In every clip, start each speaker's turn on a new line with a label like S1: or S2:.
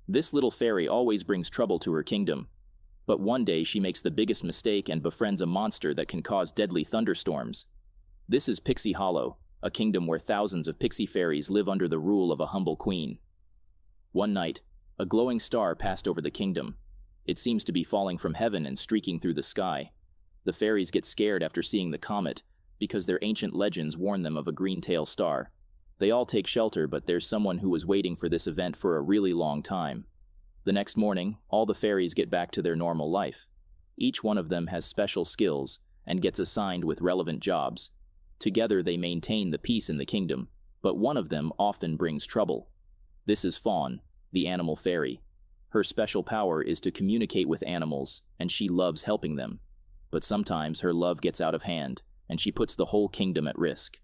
S1: This little fairy always brings trouble to her kingdom. But one day she makes the biggest mistake and befriends a monster that can cause deadly thunderstorms. This is Pixie Hollow, a kingdom where thousands of pixie fairies live under the rule of a humble queen. One night, a glowing star passed over the kingdom. It seems to be falling from heaven and streaking through the sky. The fairies get scared after seeing the comet, because their ancient legends warn them of a green-tail star. They all take shelter, but there's someone who was waiting for this event for a really long time. The next morning, all the fairies get back to their normal life. Each one of them has special skills and gets assigned with relevant jobs. Together they maintain the peace in the kingdom, but one of them often brings trouble. This is Fawn, the animal fairy. Her special power is to communicate with animals, and she loves helping them. But sometimes her love gets out of hand, and she puts the whole kingdom at risk.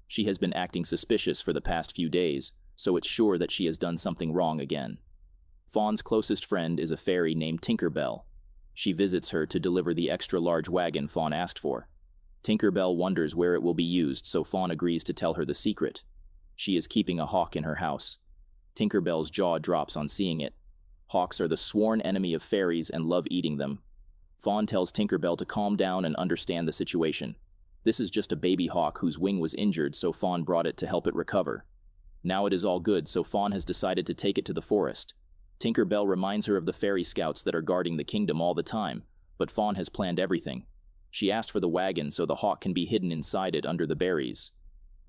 S1: She has been acting suspicious for the past few days, so it's sure that she has done something wrong again. Fawn's closest friend is a fairy named Tinker Bell. She visits her to deliver the extra-large wagon Fawn asked for. Tinker Bell wonders where it will be used, so Fawn agrees to tell her the secret. She is keeping a hawk in her house. Tinker Bell's jaw drops on seeing it. Hawks are the sworn enemy of fairies and love eating them. Fawn tells Tinker Bell to calm down and understand the situation. This is just a baby hawk whose wing was injured, so Fawn brought it to help it recover. Now it is all good, so Fawn has decided to take it to the forest. Tinker Bell reminds her of the fairy scouts that are guarding the kingdom all the time, but Fawn has planned everything. She asked for the wagon so the hawk can be hidden inside it under the berries.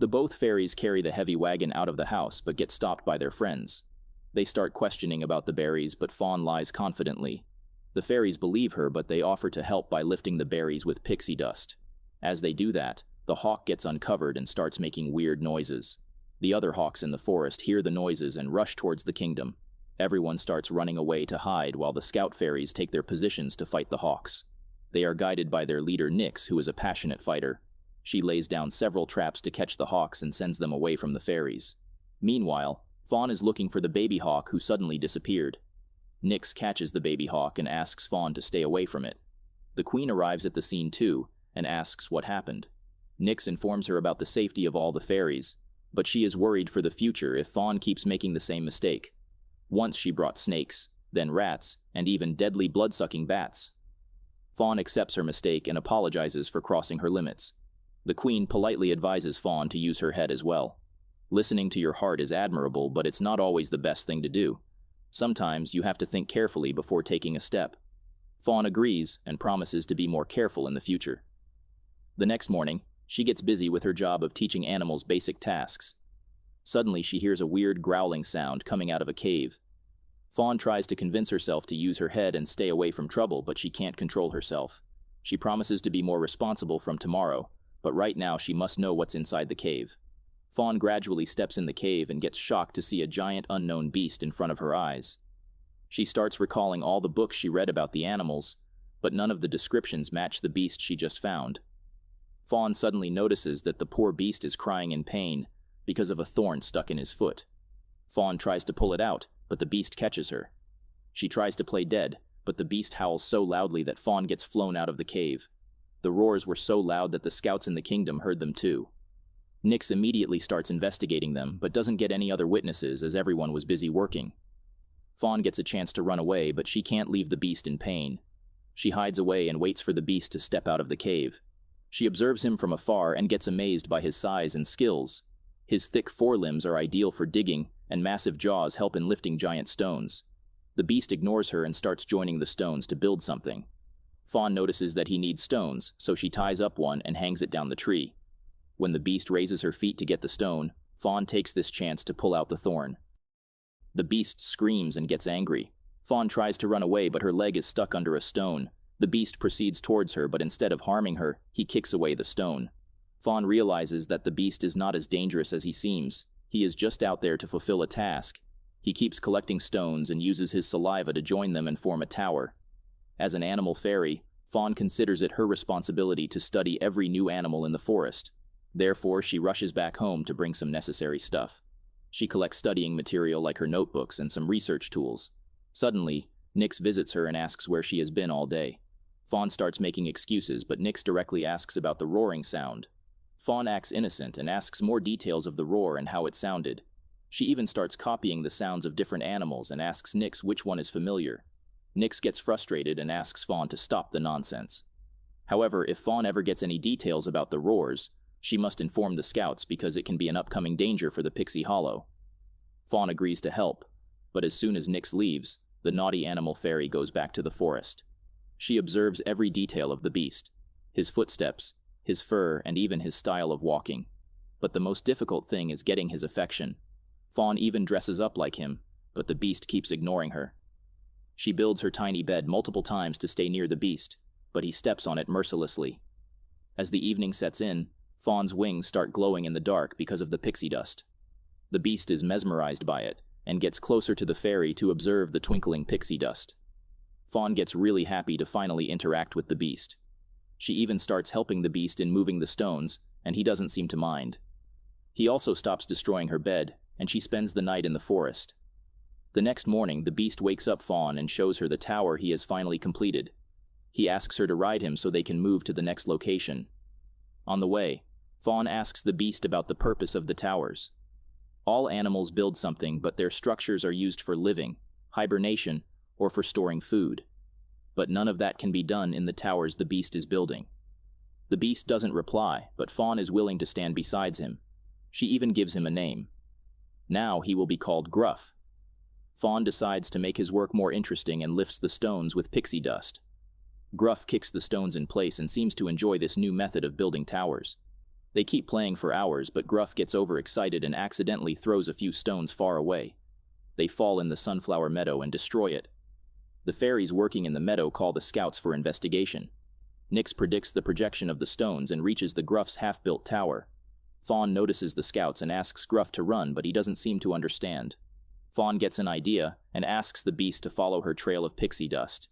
S1: Both fairies carry the heavy wagon out of the house, but get stopped by their friends. They start questioning about the berries, but Fawn lies confidently. The fairies believe her, but they offer to help by lifting the berries with pixie dust. As they do that, the hawk gets uncovered and starts making weird noises. The other hawks in the forest hear the noises and rush towards the kingdom. Everyone starts running away to hide while the scout fairies take their positions to fight the hawks. They are guided by their leader Nyx, who is a passionate fighter. She lays down several traps to catch the hawks and sends them away from the fairies. Meanwhile, Fawn is looking for the baby hawk who suddenly disappeared. Nyx catches the baby hawk and asks Fawn to stay away from it. The queen arrives at the scene too, and asks what happened. Nyx informs her about the safety of all the fairies, but she is worried for the future if Fawn keeps making the same mistake. Once she brought snakes, then rats, and even deadly blood-sucking bats. Fawn accepts her mistake and apologizes for crossing her limits. The queen politely advises Fawn to use her head as well. Listening to your heart is admirable, but it's not always the best thing to do. Sometimes you have to think carefully before taking a step. Fawn agrees and promises to be more careful in the future. The next morning, she gets busy with her job of teaching animals basic tasks. Suddenly, she hears a weird growling sound coming out of a cave. Fawn tries to convince herself to use her head and stay away from trouble, but she can't control herself. She promises to be more responsible from tomorrow, but right now she must know what's inside the cave. Fawn gradually steps in the cave and gets shocked to see a giant unknown beast in front of her eyes. She starts recalling all the books she read about the animals, but none of the descriptions match the beast she just found. Fawn suddenly notices that the poor beast is crying in pain because of a thorn stuck in his foot. Fawn tries to pull it out, but the beast catches her. She tries to play dead, but the beast howls so loudly that Fawn gets flown out of the cave. The roars were so loud that the scouts in the kingdom heard them too. Nyx immediately starts investigating them, but doesn't get any other witnesses as everyone was busy working. Fawn gets a chance to run away, but she can't leave the beast in pain. She hides away and waits for the beast to step out of the cave. She observes him from afar and gets amazed by his size and skills. His thick forelimbs are ideal for digging, and massive jaws help in lifting giant stones. The beast ignores her and starts joining the stones to build something. Fawn notices that he needs stones, so she ties up one and hangs it down the tree. When the beast raises her feet to get the stone, Fawn takes this chance to pull out the thorn. The beast screams and gets angry. Fawn tries to run away, but her leg is stuck under a stone. The beast proceeds towards her, but instead of harming her, he kicks away the stone. Fawn realizes that the beast is not as dangerous as he seems. He is just out there to fulfill a task. He keeps collecting stones and uses his saliva to join them and form a tower. As an animal fairy, Fawn considers it her responsibility to study every new animal in the forest. Therefore, she rushes back home to bring some necessary stuff. She collects studying material like her notebooks and some research tools. Suddenly, Nyx visits her and asks where she has been all day. Fawn starts making excuses, but Nyx directly asks about the roaring sound. Fawn acts innocent and asks more details of the roar and how it sounded. She even starts copying the sounds of different animals and asks Nyx which one is familiar. Nyx gets frustrated and asks Fawn to stop the nonsense. However, if Fawn ever gets any details about the roars, she must inform the scouts because it can be an upcoming danger for the Pixie Hollow. Fawn agrees to help, but as soon as Nyx leaves, the naughty animal fairy goes back to the forest. She observes every detail of the beast, his footsteps, his fur, and even his style of walking. But the most difficult thing is getting his affection. Fawn even dresses up like him, but the beast keeps ignoring her. She builds her tiny bed multiple times to stay near the beast, but he steps on it mercilessly. As the evening sets in, Fawn's wings start glowing in the dark because of the pixie dust. The beast is mesmerized by it, and gets closer to the fairy to observe the twinkling pixie dust. Fawn gets really happy to finally interact with the beast. She even starts helping the beast in moving the stones, and he doesn't seem to mind. He also stops destroying her bed, and she spends the night in the forest. The next morning, the beast wakes up Fawn and shows her the tower he has finally completed. He asks her to ride him so they can move to the next location. On the way, Fawn asks the beast about the purpose of the towers. All animals build something, but their structures are used for living, hibernation, or for storing food. But none of that can be done in the towers the beast is building. The beast doesn't reply, but Fawn is willing to stand beside him. She even gives him a name. Now he will be called Gruff. Fawn decides to make his work more interesting and lifts the stones with pixie dust. Gruff kicks the stones in place and seems to enjoy this new method of building towers. They keep playing for hours, but Gruff gets overexcited and accidentally throws a few stones far away. They fall in the sunflower meadow and destroy it. The fairies working in the meadow call the scouts for investigation. Nyx predicts the projection of the stones and reaches the Gruff's half-built tower. Fawn notices the scouts and asks Gruff to run, but he doesn't seem to understand. Fawn gets an idea and asks the beast to follow her trail of pixie dust.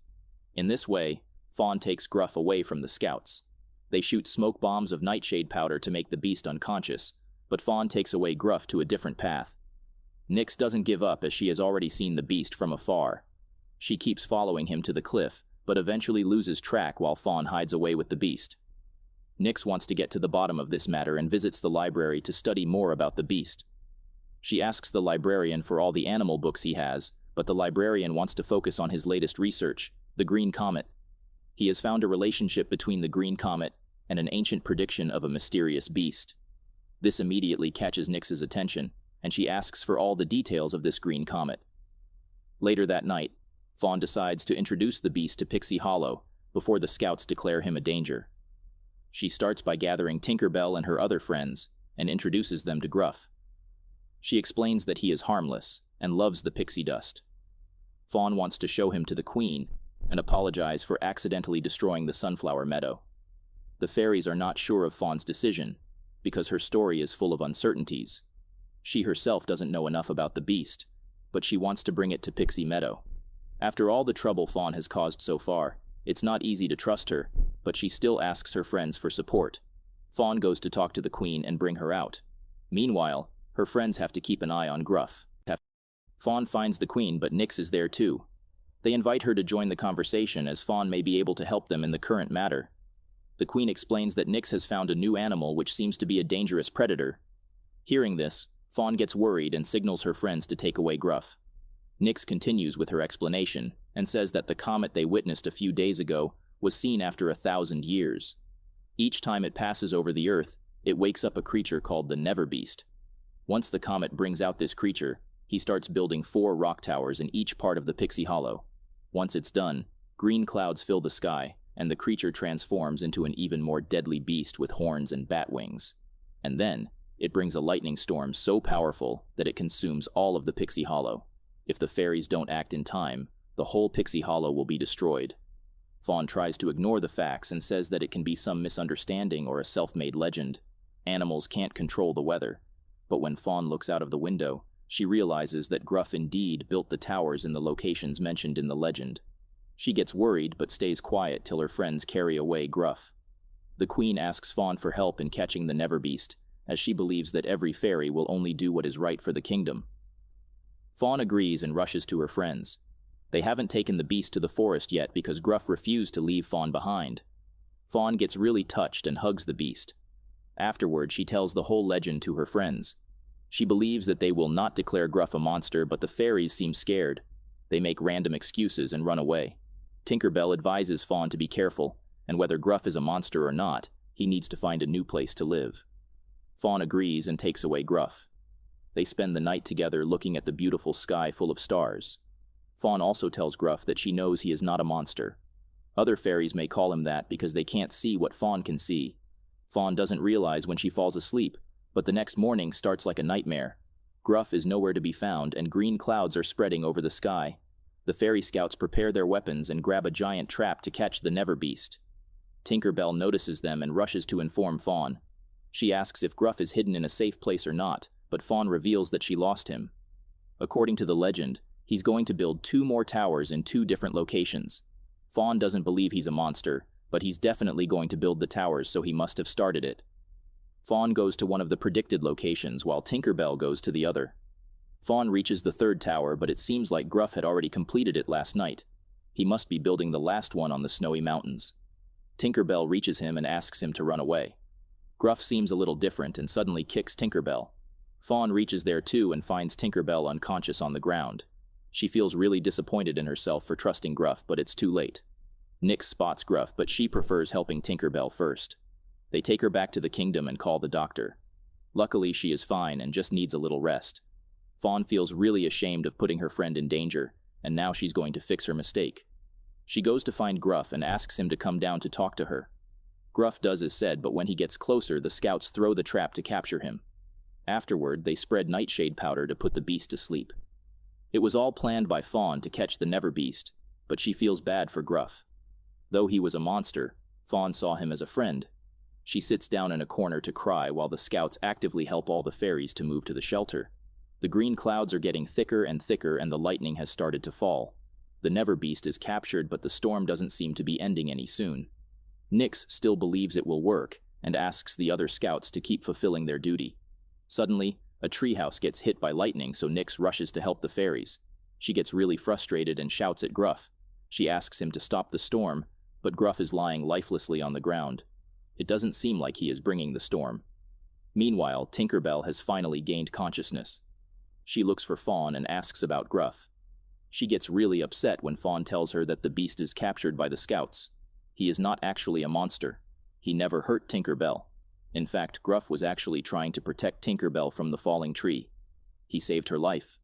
S1: In this way, Fawn takes Gruff away from the scouts. They shoot smoke bombs of nightshade powder to make the beast unconscious, but Fawn takes away Gruff to a different path. Nyx doesn't give up as she has already seen the beast from afar. She keeps following him to the cliff, but eventually loses track while Fawn hides away with the beast. Nyx wants to get to the bottom of this matter and visits the library to study more about the beast. She asks the librarian for all the animal books he has, but the librarian wants to focus on his latest research, the Green Comet. He has found a relationship between the Green Comet and an ancient prediction of a mysterious beast. This immediately catches Nyx's attention, and she asks for all the details of this Green Comet. Later that night, Fawn decides to introduce the beast to Pixie Hollow before the scouts declare him a danger. She starts by gathering Tinkerbell and her other friends and introduces them to Gruff. She explains that he is harmless and loves the pixie dust. Fawn wants to show him to the Queen and apologize for accidentally destroying the sunflower meadow. The fairies are not sure of Fawn's decision because her story is full of uncertainties. She herself doesn't know enough about the beast, but she wants to bring it to Pixie Meadow. After all the trouble Fawn has caused so far, it's not easy to trust her, but she still asks her friends for support. Fawn goes to talk to the Queen and bring her out. Meanwhile, her friends have to keep an eye on Gruff. Fawn finds the Queen, but Nyx is there too. They invite her to join the conversation as Fawn may be able to help them in the current matter. The Queen explains that Nyx has found a new animal which seems to be a dangerous predator. Hearing this, Fawn gets worried and signals her friends to take away Gruff. Nyx continues with her explanation and says that the comet they witnessed a few days ago was seen after 1,000 years. Each time it passes over the Earth, it wakes up a creature called the Neverbeast. Once the comet brings out this creature, he starts building 4 rock towers in each part of the Pixie Hollow. Once it's done, green clouds fill the sky, and the creature transforms into an even more deadly beast with horns and bat wings. And then, it brings a lightning storm so powerful that it consumes all of the Pixie Hollow. If the fairies don't act in time, the whole Pixie Hollow will be destroyed. Fawn tries to ignore the facts and says that it can be some misunderstanding or a self-made legend. Animals can't control the weather. But when Fawn looks out of the window, she realizes that Gruff indeed built the towers in the locations mentioned in the legend. She gets worried but stays quiet till her friends carry away Gruff. The Queen asks Fawn for help in catching the Neverbeast, as she believes that every fairy will only do what is right for the kingdom. Fawn agrees and rushes to her friends. They haven't taken the beast to the forest yet because Gruff refused to leave Fawn behind. Fawn gets really touched and hugs the beast. Afterward, she tells the whole legend to her friends. She believes that they will not declare Gruff a monster, but the fairies seem scared. They make random excuses and run away. Tinkerbell advises Fawn to be careful, and whether Gruff is a monster or not, he needs to find a new place to live. Fawn agrees and takes away Gruff. They spend the night together looking at the beautiful sky full of stars. Fawn also tells Gruff that she knows he is not a monster. Other fairies may call him that because they can't see what Fawn can see. Fawn doesn't realize when she falls asleep, but the next morning starts like a nightmare. Gruff is nowhere to be found, and green clouds are spreading over the sky. The fairy scouts prepare their weapons and grab a giant trap to catch the Never Beast. Tinkerbell notices them and rushes to inform Fawn. She asks if Gruff is hidden in a safe place or not, but Fawn reveals that she lost him. According to the legend, he's going to build 2 more towers in 2 different locations. Fawn doesn't believe he's a monster, but he's definitely going to build the towers, so he must have started it. Fawn goes to one of the predicted locations, while Tinkerbell goes to the other. Fawn reaches the 3rd tower, but it seems like Gruff had already completed it last night. He must be building the last one on the snowy mountains. Tinkerbell reaches him and asks him to run away. Gruff seems a little different and suddenly kicks Tinkerbell. Fawn reaches there too and finds Tinkerbell unconscious on the ground. She feels really disappointed in herself for trusting Gruff, but it's too late. Nyx spots Gruff, but she prefers helping Tinkerbell first. They take her back to the kingdom and call the doctor. Luckily, she is fine and just needs a little rest. Fawn feels really ashamed of putting her friend in danger, and now she's going to fix her mistake. She goes to find Gruff and asks him to come down to talk to her. Gruff does as said, but when he gets closer, the scouts throw the trap to capture him. Afterward, they spread nightshade powder to put the beast to sleep. It was all planned by Fawn to catch the Never Beast, but she feels bad for Gruff. Though he was a monster, Fawn saw him as a friend. She sits down in a corner to cry while the scouts actively help all the fairies to move to the shelter. The green clouds are getting thicker and thicker and the lightning has started to fall. The Never Beast is captured, but the storm doesn't seem to be ending any soon. Nyx still believes it will work and asks the other scouts to keep fulfilling their duty. Suddenly, a treehouse gets hit by lightning, so Nyx rushes to help the fairies. She gets really frustrated and shouts at Gruff. She asks him to stop the storm, but Gruff is lying lifelessly on the ground. It doesn't seem like he is bringing the storm. Meanwhile, Tinkerbell has finally gained consciousness. She looks for Fawn and asks about Gruff. She gets really upset when Fawn tells her that the beast is captured by the scouts. He is not actually a monster. He never hurt Tinkerbell. In fact, Gruff was actually trying to protect Tinkerbell from the falling tree. He saved her life.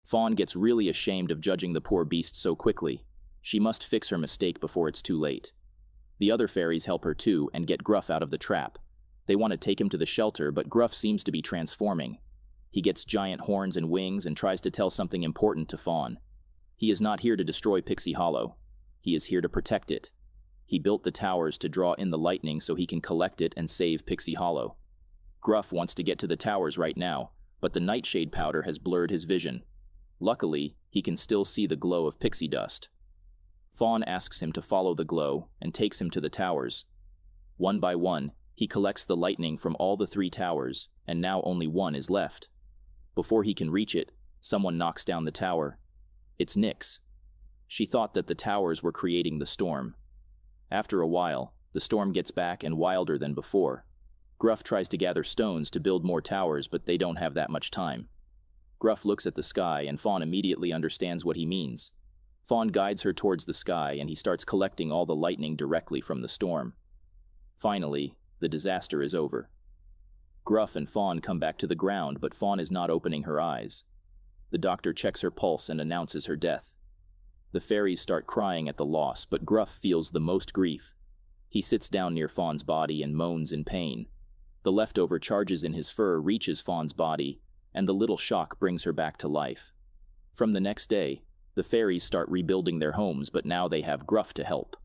S1: Fawn gets really ashamed of judging the poor beast so quickly. She must fix her mistake before it's too late. The other fairies help her too and get Gruff out of the trap. They want to take him to the shelter, but Gruff seems to be transforming. He gets giant horns and wings and tries to tell something important to Fawn. He is not here to destroy Pixie Hollow. He is here to protect it. He built the towers to draw in the lightning so he can collect it and save Pixie Hollow. Gruff wants to get to the towers right now, but the nightshade powder has blurred his vision. Luckily, he can still see the glow of pixie dust. Fawn asks him to follow the glow and takes him to the towers. One by one, he collects the lightning from all the 3 towers, and now only one is left. Before he can reach it, someone knocks down the tower. It's Nyx. She thought that the towers were creating the storm. After a while, the storm gets back and wilder than before. Gruff tries to gather stones to build more towers, but they don't have that much time. Gruff looks at the sky, and Fawn immediately understands what he means. Fawn guides her towards the sky, and he starts collecting all the lightning directly from the storm. Finally, the disaster is over. Gruff and Fawn come back to the ground, but Fawn is not opening her eyes. The doctor checks her pulse and announces her death. The fairies start crying at the loss, but Gruff feels the most grief. He sits down near Fawn's body and moans in pain. The leftover charges in his fur reaches Fawn's body, and the little shock brings her back to life. From the next day, the fairies start rebuilding their homes, but now they have Gruff to help.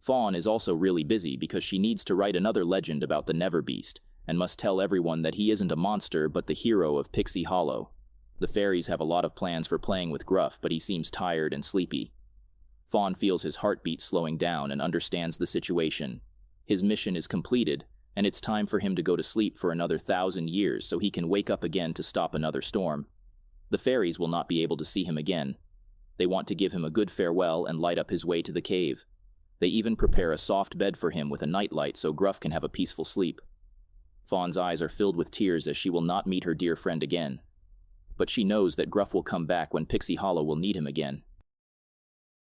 S1: Fawn is also really busy because she needs to write another legend about the Never Beast, and must tell everyone that he isn't a monster but the hero of Pixie Hollow. The fairies have a lot of plans for playing with Gruff, but he seems tired and sleepy. Fawn feels his heartbeat slowing down and understands the situation. His mission is completed, and it's time for him to go to sleep for another 1,000 years so he can wake up again to stop another storm. The fairies will not be able to see him again. They want to give him a good farewell and light up his way to the cave. They even prepare a soft bed for him with a nightlight so Gruff can have a peaceful sleep. Fawn's eyes are filled with tears as she will not meet her dear friend again. But she knows that Gruff will come back when Pixie Hollow will need him again.